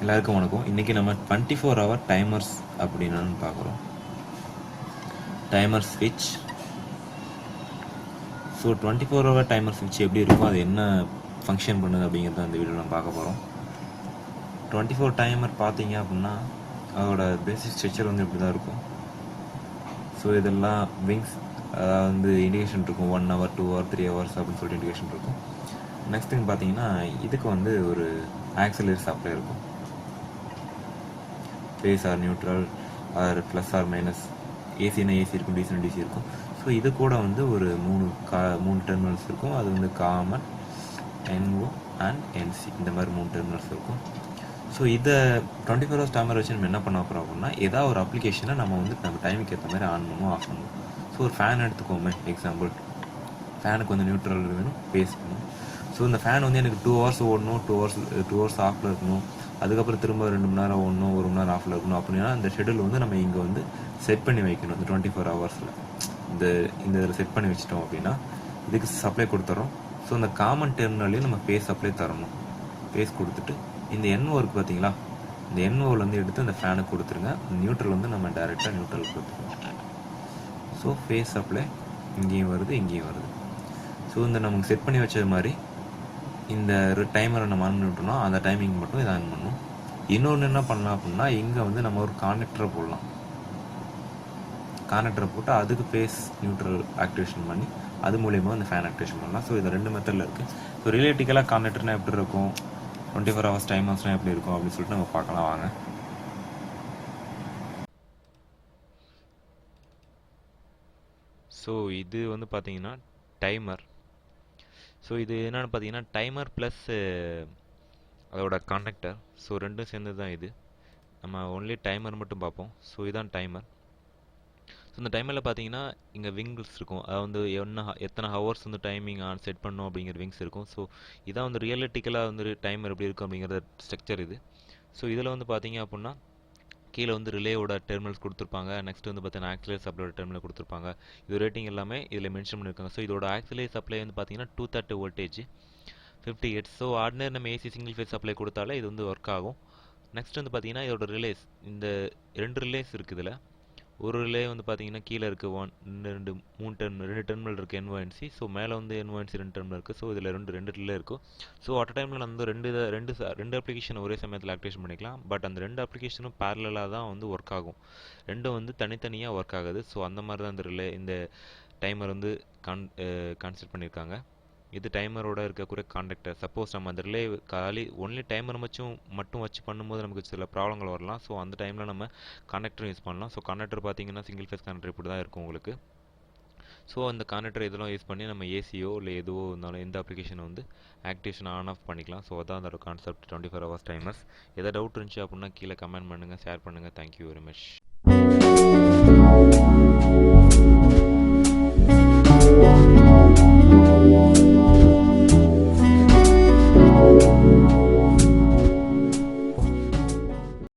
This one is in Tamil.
எல்லாருக்கும் வணக்கம். இன்றைக்கி நம்ம 24 ஹவர் டைமர்ஸ் அப்படின்னா பார்க்குறோம். டைமர் ஸ்விட்ச். ஸோ 24 ஹவர் டைமர் ஸ்விட்ச் எப்படி இருக்கும், அது என்ன ஃபங்க்ஷன் பண்ணுது அப்படிங்கிறத அந்த வீடியோ நம்ம பார்க்க போகிறோம். 24 டைமர் பார்த்தீங்க அப்படின்னா அதோட பேசிக் ஸ்ட்ரக்சர் வந்து இப்படி தான் இருக்கும். ஸோ இதெல்லாம் விங்ஸ், அதாவது வந்து இண்டிகேஷன் இருக்கும். 1 ஹவர் 2 ஹவர் 3 ஹவர்ஸ் அப்படின்னு சொல்லிட்டு இண்டிகேஷன் இருக்கும். நெக்ஸ்ட் திங் பார்த்தீங்கன்னா இதுக்கு வந்து ஒரு ஆக்சிலரி சப்ளை இருக்கும். Phase or neutral or plus or minus, ஏசினா ஏசி இருக்கும், டிசினா டிசி இருக்கும். ஸோ இது கூட வந்து ஒரு மூணு டெர்மினல்ஸ் இருக்கும். அது வந்து காமன், என்ஓ அண்ட் என்சி, இந்த மாதிரி 3 டெர்மினல்ஸ் இருக்கும். ஸோ இதை 24 ஹவர்ஸ் டைமர் வச்சு நம்ம என்ன பண்ண போகிறோம் அப்படின்னா, ஏதாவது ஒரு அப்ளிகேஷனை நம்ம வந்து நம்ம டைமுக்கு ஏற்ற மாதிரி ஆன் பண்ணணும், ஆஃப் பண்ணணும். ஸோ ஒரு ஃபேன் எடுத்துக்கோமே எக்ஸாம்பிள். ஃபேனுக்கு வந்து நியூட்ரல் வேணும், ஃபேஸ் வேணும். ஸோ இந்த ஃபேன் வந்து எனக்கு 2 ஹவர்ஸ் ஓடணும், 2 ஹவர்ஸ் ஆஃபில் இருக்கணும், அதுக்கப்புறம் திரும்ப 2 மணி நேரம் ஓடணும், 1 மணி நேரம் ஆஃபில் இருக்கணும். அப்படின்னா இந்த ஷெடியூல் வந்து நம்ம இங்கே வந்து செட் பண்ணி வைக்கணும். இந்த 24 ஹவர்ஸில் இந்த செட் பண்ணி வச்சிட்டோம் அப்படின்னா இதுக்கு சப்ளை கொடுத்துறோம். ஸோ இந்த காமன் டெர்மினல்லையும் நம்ம ஃபேஸ் சப்ளை தரணும். ஃபேஸ் கொடுத்துட்டு இந்த என்ஓ இருக்குது பார்த்தீங்களா, இந்த என்ஓவில் வந்து எடுத்து அந்த ஃபேனுக்கு கொடுத்துருங்க. நியூட்ரல் வந்து நம்ம டைரெக்டாக நியூட்ரல் கொடுத்துருவோம். ஸோ ஃபேஸ் சப்ளை இங்கேயும் வருது, இங்கேயும் வருது. ஸோ இந்த நமக்கு செட் பண்ணி வச்சது மாதிரி இந்த டைமரை நம்ம ஆன் பண்ணிவிட்டோம்னா அந்த டைமிங் மட்டும் இதை ஆன் பண்ணணும். இன்னொன்று என்ன பண்ணலாம் அப்படின்னா, இங்கே வந்து நம்ம ஒரு கானெக்டரை போடலாம். கானெக்டரை போட்டு அதுக்கு ஃபேஸ் நியூட்ரல் ஆக்டிவேஷன் பண்ணி அது மூலியமாக அந்த ஃபேன் ஆக்டிவேஷன் பண்ணலாம். ஸோ இது 2 மெத்தடில் இருக்குது. ஸோ ரிலேட்டிக்கலாக கானெக்டர்னா எப்படி இருக்கும், 24 ஹவர்ஸ் டைமர்ஸ்னால் எப்படி இருக்கும் அப்படின்னு சொல்லிட்டு நம்ம பார்க்கலாம் வாங்க. ஸோ இது வந்து பார்த்தீங்கன்னா டைமர். ஸோ இது என்னென்னு பார்த்தீங்கன்னா டைமர் ப்ளஸ் அதோட கான்டக்டர். ஸோ ரெண்டும் சேர்ந்து தான் இது. நம்ம ஒன்லி டைமர் மட்டும் பார்ப்போம். ஸோ இதுதான் டைமர். ஸோ இந்த டைமரில் பார்த்தீங்கன்னா இங்கே விங்ஸ் இருக்கும். அதாவது வந்து எத்தனை ஹவர்ஸ் வந்து டைமிங் ஆன் செட் பண்ணணும் அப்படிங்கிற விங்ஸ் இருக்கும். ஸோ இதான் வந்து ரியலிட்டிக்கலாக வந்து டைமர் எப்படி இருக்கும் அப்படிங்கிற ஸ்ட்ரக்சர் இது. ஸோ இதில் வந்து பார்த்தீங்க அப்படின்னா கீழே வந்து ரிலேயோட டெர்மினல்ஸ் கொடுத்துருப்பாங்க. நெக்ஸ்ட் வந்து பார்த்தீங்கன்னா ஆக்சிலரி சப்ளையோட டெர்மினல் கொடுத்துருப்பாங்க. இது ரேட்டிங் எல்லாமே இதில் மென்ஷன் பண்ணியிருக்காங்க. ஸோ இதோட ஆக்சிலரி சப்ளை வந்து பார்த்தீங்கன்னா 230 வோல்டேஜ் 50 ஹெர்ட்ஸ். ஸோ ஆர்டினரி நம்ம ஏசி சிங்கிள் ஃபேஸ் சப்ளை கொடுத்தாலே இது வந்து ஒர்க் ஆகும். நெக்ஸ்ட் வந்து பார்த்தீங்கன்னா இதோட ரிலேஸ், இந்த 2 ரிலேஸ் இருக்குது. இதில் ஒரு ரிலே வந்து பார்த்தீங்கன்னா கீழே இருக்குது 2 டெர்மினல் இருக்குது என்ஓஎன்சி. ஸோ மேலே வந்து என்ஓஎன்சி 2 டெர்மினல் இருக்குது. ஸோ இதில் ரெண்டு ரிலே இருக்கும். ஸோ அட் டைமில் நம்ம ரெண்டு அப்ளிகேஷன் ஒரே சமயத்தில் ஆக்டிவேஷன் பண்ணிக்கலாம். பட் அந்த 2 அப்ளிகேஷனும் பேரலாக தான் வந்து ஒர்க் ஆகும். ரெண்டும் வந்து தனித்தனியாக ஒர்க் ஆகுது. ஸோ அந்த மாதிரி தான் இந்த டைமர் வந்து கான்செப்ட் பண்ணியிருக்காங்க. இது டைமரோட இருக்கக்கூடிய கான்டக்டர். சப்போஸ் நம்ம அந்த ரிலே ஒன்லி டைமர் மட்டும் வச்சு பண்ணும்போது நமக்கு சில ப்ராப்ளங்கள் வரலாம். ஸோ அந்த டைமில் நம்ம கான்டக்டர் யூஸ் பண்ணலாம். ஸோ கான்டக்டர் பார்த்தீங்கன்னா சிங்கிள் ஃபேஸ் கான்டக்டர் இப்படி தான் இருக்கும் உங்களுக்கு. ஸோ அந்த கான்டக்டர் இதெல்லாம் யூஸ் பண்ணி நம்ம ஏசியோ இல்லை எதுவோ இருந்தாலும் எந்த அப்ளிகேஷனை வந்து ஆக்டிவேஷன் ஆன் ஆஃப் பண்ணிக்கலாம். ஸோ அதான் அதோட கான்செப்ட் 24 ஹவர்ஸ் டைமர்ஸ். எதாவது டவுட் இருந்துச்சு அப்படின்னா கீழே கமெண்ட் பண்ணுங்கள், ஷேர் பண்ணுங்கள். Thank you very much.